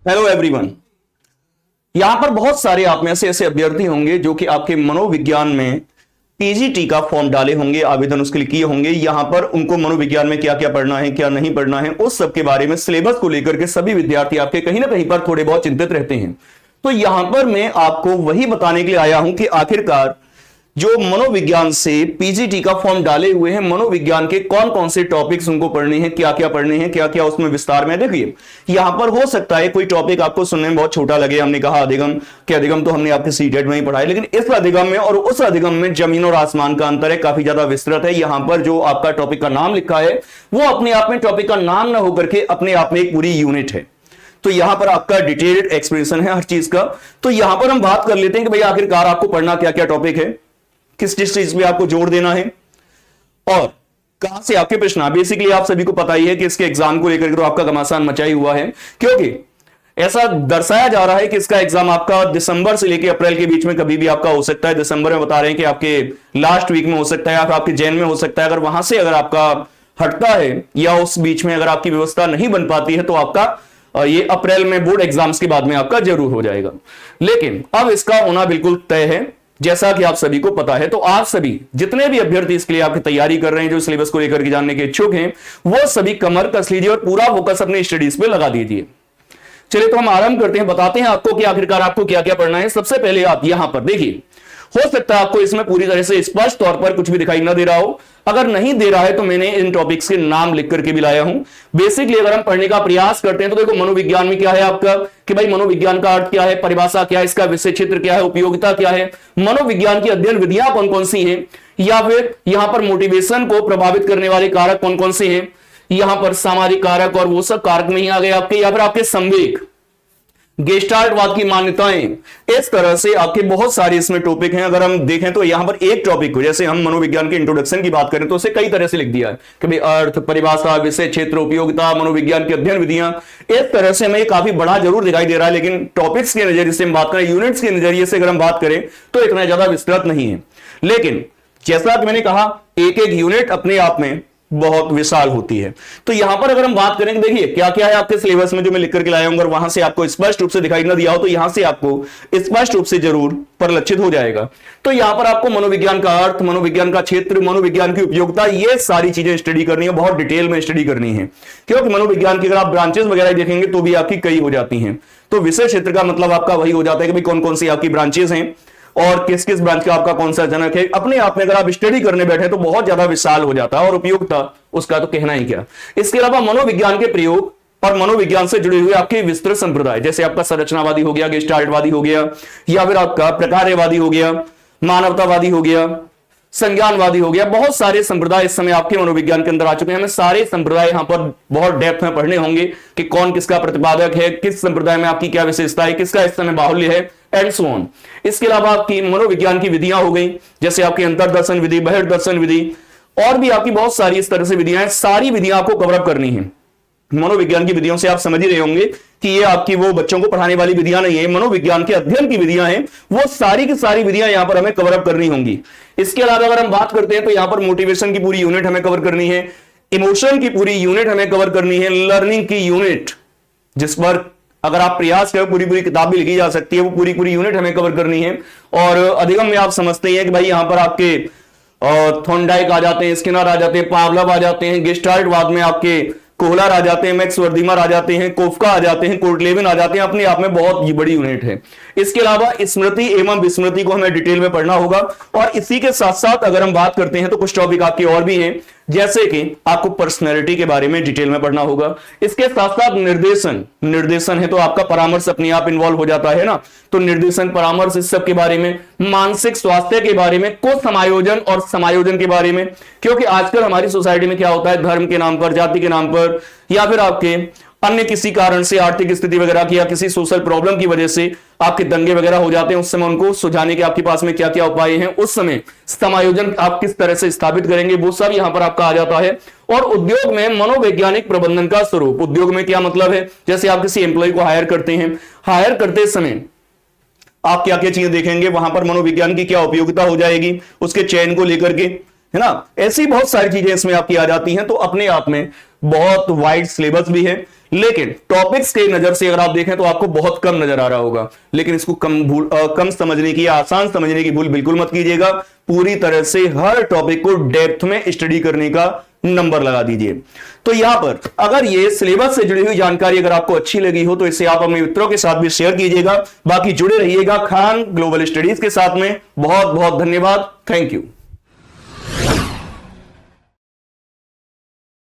Hello everyone. यहां पर बहुत सारे आप में से ऐसे अभ्यर्थी होंगे जो कि आपके मनोविज्ञान में पीजीटी का फॉर्म डाले होंगे, आवेदन उसके लिए किए होंगे। यहां पर उनको मनोविज्ञान में क्या क्या पढ़ना है, क्या नहीं पढ़ना है, उस सब के बारे में सिलेबस को लेकर के सभी विद्यार्थी आपके कहीं ना कहीं पर थोड़े बहुत चिंतित रहते हैं। तो यहां पर मैं आपको वही बताने के लिए आया हूं कि आखिरकार जो मनोविज्ञान से पीजीटी का फॉर्म डाले हुए हैं, मनोविज्ञान के कौन कौन से टॉपिक्स उनको पढ़ने हैं, क्या क्या पढ़ने हैं, क्या क्या उसमें विस्तार में। देखिए, यहां पर हो सकता है कोई टॉपिक आपको सुनने में बहुत छोटा लगे। हमने कहा अधिगम, कि अधिगम तो हमने आपके सीटेट में ही पढ़ा है, लेकिन इस अधिगम में और उस अधिगम में जमीन और आसमान का अंतर है, काफी ज्यादा विस्तृत है। यहां पर जो आपका टॉपिक का नाम लिखा है वो अपने आप में टॉपिक का नाम ना होकर के अपने आप में एक पूरी यूनिट है। तो यहां पर आपका डिटेल्ड एक्सप्लेनेशन है हर चीज का। तो यहां पर हम बात कर लेते हैं कि भाई आखिरकार आपको पढ़ना क्या क्या टॉपिक है, किस चीज में आपको जोर देना है और कहां से आपके प्रश्न। बेसिकली आप सभी को पता ही है कि इसके एग्जाम को लेकर के तो आपका घमासान मचा ही हुआ है, क्योंकि ऐसा दर्शाया जा रहा है कि इसका एग्जाम आपका दिसंबर से लेकर अप्रैल के बीच में कभी भी आपका हो सकता है। दिसंबर में बता रहे हैं कि आपके लास्ट वीक में हो सकता है, आपके जैन में हो सकता है। अगर वहां से अगर आपका हटता है या उस बीच में अगर आपकी व्यवस्था नहीं बन पाती है तो आपका ये अप्रैल में बोर्ड एग्जाम्स के बाद में आपका जरूर हो जाएगा। लेकिन अब इसका होना बिल्कुल तय है, जैसा कि आप सभी को पता है। तो आप सभी जितने भी अभ्यर्थी इसके लिए आपकी तैयारी कर रहे हैं, जो सिलेबस को लेकर के जानने के इच्छुक हैं, वो सभी कमर कस लीजिए और पूरा फोकस अपने स्टडीज पे लगा दीजिए। चलिए तो हम आरंभ करते हैं, बताते हैं आपको कि आखिरकार आपको क्या क्या पढ़ना है। सबसे पहले आप यहां पर देखिए, हो सकता है आपको इसमें पूरी तरह से स्पष्ट तौर पर कुछ भी दिखाई ना दे रहा हो। अगर नहीं दे रहा है तो मैंने इन टॉपिक्स के नाम लिख करके भी लाया हूं। बेसिकली अगर हम पढ़ने का प्रयास करते हैं तो देखो, मनोविज्ञान में क्या है आपका कि भाई मनोविज्ञान का अर्थ क्या है, परिभाषा क्या है, इसका विषय क्षेत्र क्या है, उपयोगिता क्या है, मनोविज्ञान की अध्ययन विधियां कौन कौन सी हैं, या फिर यहां पर मोटिवेशन को प्रभावित करने वाले कारक कौन कौन से हैं, यहां पर सामाजिक कारक और वो सब कारक में ही आ गए आपके, या फिर आपके संवेग, गेस्टाल्टवाद की मान्यताएं। इस तरह से आपके बहुत सारे इसमें टॉपिक हैं। अगर हम देखें तो यहां पर एक टॉपिक को, जैसे हम मनोविज्ञान के इंट्रोडक्शन की बात करें तो उसे कई तरह से लिख दिया है कि भाई अर्थ, परिभाषा, विषय क्षेत्र, उपयोगिता, मनोविज्ञान की अध्ययन विधियां। इस तरह से हमें काफी बड़ा जरूर दिखाई दे रहा है, लेकिन टॉपिक्स के नजरिए से हम बात करें, यूनिट्स के नजरिए से अगर हम बात करें तो इतना ज्यादा विस्तृत नहीं है। लेकिन जैसा कि मैंने कहा, एक एक यूनिट अपने आप में बहुत विशाल होती है। तो यहां पर अगर हम बात करें, देखिए क्या क्या है आपके सिलेबस में जो मैं लिख करके लाया हूं। अगर वहां से आपको स्पष्ट रूप से दिखाई ना दिया हो तो यहां से आपको स्पष्ट रूप से जरूर परिलक्षित हो जाएगा। तो यहां पर आपको मनोविज्ञान का अर्थ, मनोविज्ञान का क्षेत्र, मनोविज्ञान की उपयोगिता, ये सारी चीजें स्टडी करनी है, बहुत डिटेल में स्टडी करनी है। क्योंकि मनोविज्ञान की अगर आप ब्रांचेस वगैरह देखेंगे तो भी आपकी कई हो जाती हैं। तो विषय क्षेत्र का मतलब आपका वही हो जाता है कि भाई कौन कौन सी आपकी ब्रांचेस हैं और किस किस ब्रांच का आपका कौन सा जनक है। अपने आप में अगर आप स्टडी करने बैठे तो बहुत ज्यादा विशाल हो जाता है, और उपयोगिता उसका तो कहना ही क्या। इसके अलावा मनोविज्ञान के प्रयोग और मनोविज्ञान से जुड़े हुए आपके विस्तृत संप्रदाय, जैसे आपका संरचनावादी हो गया, गेस्टाल्टवादी हो गया, या फिर आपका प्रकार्यवादी हो गया, मानवतावादी हो गया, संज्ञानवादी हो गया। बहुत सारे संप्रदाय इस समय आपके मनोविज्ञान के अंदर आ चुके हैं। हमें सारे संप्रदाय यहां पर बहुत डेप्थ में पढ़ने होंगे कि कौन किसका प्रतिपादक है, किस संप्रदाय में आपकी क्या विशेषता है, किसका इस समय बाहुल्य है, एंड सो ऑन। इसके अलावा आपकी मनोविज्ञान की विधियां हो गई, जैसे आपकी अंतर्दर्शन विधि, बहिर्दर्शन विधि, और भी आपकी बहुत सारी इस तरह से विधियां हैं। सारी विधियां आपको कवर अप करनी है। मनोविज्ञान की विधियों से आप समझ ही रहे होंगे कि ये आपकी वो बच्चों को पढ़ाने वाली विधियां नहीं है, मनोविज्ञान के अध्ययन की विधियां हैं। वो सारी की सारी विधियां यहां पर हमें कवर अप करनी होंगी। इसके अलावा अगर हम बात करते हैं तो यहां पर मोटिवेशन की पूरी यूनिट हमें कवर करनी है, इमोशन की पूरी यूनिट हमें कवर करनी है, लर्निंग की यूनिट, जिस पर अगर आप प्रयास करें पूरी पूरी किताब भी लिखी जा सकती है, वो पूरी पूरी यूनिट हमें कवर करनी है। और अधिगम में आप समझते हैं कि भाई यहां पर आपके थॉर्नडाइक आ जाते हैं, स्किनर आ जाते हैं, पावलोव आ जाते हैं, गेस्टाल्टवाद में आपके कोहलर आ जाते हैं, मैक्स वर्दीमर आ जाते हैं, कोफका आ जाते हैं, कोर्टलेविन आ जाते हैं। अपने आप में बहुत बड़ी यूनिट है। इसके अलावा स्मृति एवं विस्मृति को हमें डिटेल में पढ़ना होगा। और इसी के साथ साथ अगर हम बात करते हैं तो कुछ टॉपिक आपके और भी हैं, जैसे कि आपको पर्सनैलिटी के बारे में डिटेल में पढ़ना होगा। इसके साथ साथ निर्देशन है तो आपका परामर्श अपने आप इन्वॉल्व हो जाता है ना, तो निर्देशन, परामर्श, इस सब के बारे में, मानसिक स्वास्थ्य के बारे में, को समायोजन और समायोजन के बारे में। क्योंकि आजकल हमारी सोसाइटी में क्या होता है, धर्म के नाम पर, जाति के नाम पर, या फिर आपके अन्य किसी कारण से, आर्थिक स्थिति वगैरह की या किसी सोशल प्रॉब्लम की वजह से आपके दंगे वगैरह हो जाते हैं। उस समय उनको सुझाने के आपके पास में क्या क्या उपाय हैं, उस समय समायोजन आप किस तरह से स्थापित करेंगे, वो सब यहां पर आपका आ जाता है। और उद्योग में मनोवैज्ञानिक प्रबंधन का स्वरूप, उद्योग में क्या मतलब है, जैसे आप किसी एम्प्लॉय को हायर करते हैं, हायर करते समय आप क्या क्या चीजें देखेंगे, वहां पर मनोविज्ञान की क्या उपयोगिता हो जाएगी, उसके चयन को लेकर के है ना। ऐसी बहुत सारी चीजें इसमें आपकी आ जाती हैं, तो अपने आप में बहुत वाइड सिलेबस भी है। लेकिन टॉपिक्स के नजर से अगर आप देखें तो आपको बहुत कम नजर आ रहा होगा, लेकिन इसको कम समझने की, आसान समझने की भूल बिल्कुल मत कीजिएगा। पूरी तरह से हर टॉपिक को डेप्थ में स्टडी करने का नंबर लगा दीजिए। तो यहां पर अगर ये सिलेबस से जुड़ी हुई जानकारी अगर आपको अच्छी लगी हो तो इसे आप अपने मित्रों के साथ भी शेयर कीजिएगा। बाकी जुड़े रहिएगा खान ग्लोबल स्टडीज के साथ में। बहुत बहुत धन्यवाद। Thank you.